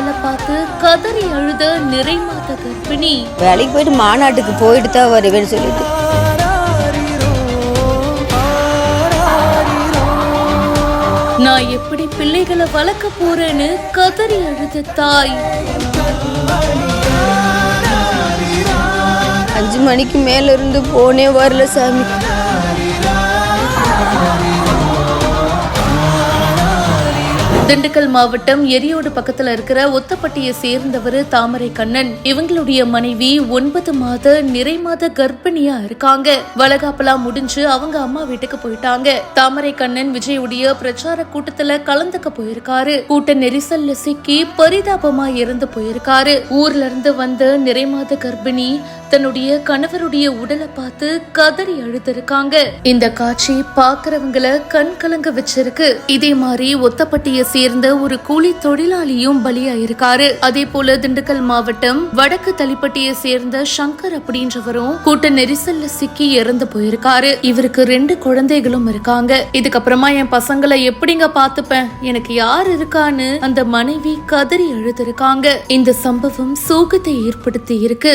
உடலை பார்த்து கதறி அழுத நிறைமாத கர்ப்பிணி. வேலைக்கு போயிட்டு மாநாட்டுக்கு போயிட்டு தான் வருவேன்னு சொல்லிட்டு நான் எப்படி பிள்ளைகளை வளர்க்க போறேன்னு கதறி அழுத தாய். 5 மணிக்கு மேல இருந்து போனே வரல சாமி. திண்டுக்கல் மாவட்டம் எரியோடு பக்கத்துல இருக்கிற ஒத்தப்பட்டியை சேர்ந்தவர் தாமரை கண்ணன். இவங்களுடைய மனைவி 9 மாத நிறைமாத கர்ப்பிணியா இருக்காங்க. வளகாப்பெல்லாம் முடிஞ்சு அவங்க அம்மா வீட்டுக்கு போயிட்டாங்க. தாமரை கண்ணன் விஜயுடைய பிரச்சார கூட்டத்துல கலந்துக்க போயிருக்காரு. கூட்ட நெரிசல்ல சிக்கி பரிதாபமா இறந்து போயிருக்காரு. ஊர்ல இருந்து வந்த நிறைமாத கர்ப்பிணி தன்னுடைய கணவருடைய உடலை பார்த்து கதறி அழுதிருக்காங்க. இந்த காட்சி பாக்குறவங்களை கண் கலங்க வச்சிருக்கு. இதே மாதிரி ஒத்தப்பட்டியை சேர்ந்த ஒரு கூலி தொழிலாளியும் பலியாயிருக்காரு. அதே போல திண்டுக்கல் மாவட்டம் வடக்கு தளிப்பட்டியை சேர்ந்த சங்கர் அப்படின்றவரும் கூட்ட நெரிசல்ல சிக்கி இறந்து போயிருக்காரு. இவருக்கு 2 குழந்தைகளும் இருக்காங்க. இதுக்கப்புறமா என் பசங்களை எப்படிங்க பாத்துப்பேன், எனக்கு யார் இருக்கான்னு அந்த மனைவி கதறி அழுதிருக்காங்க. இந்த சம்பவம் சோகத்தை ஏற்படுத்தி இருக்கு.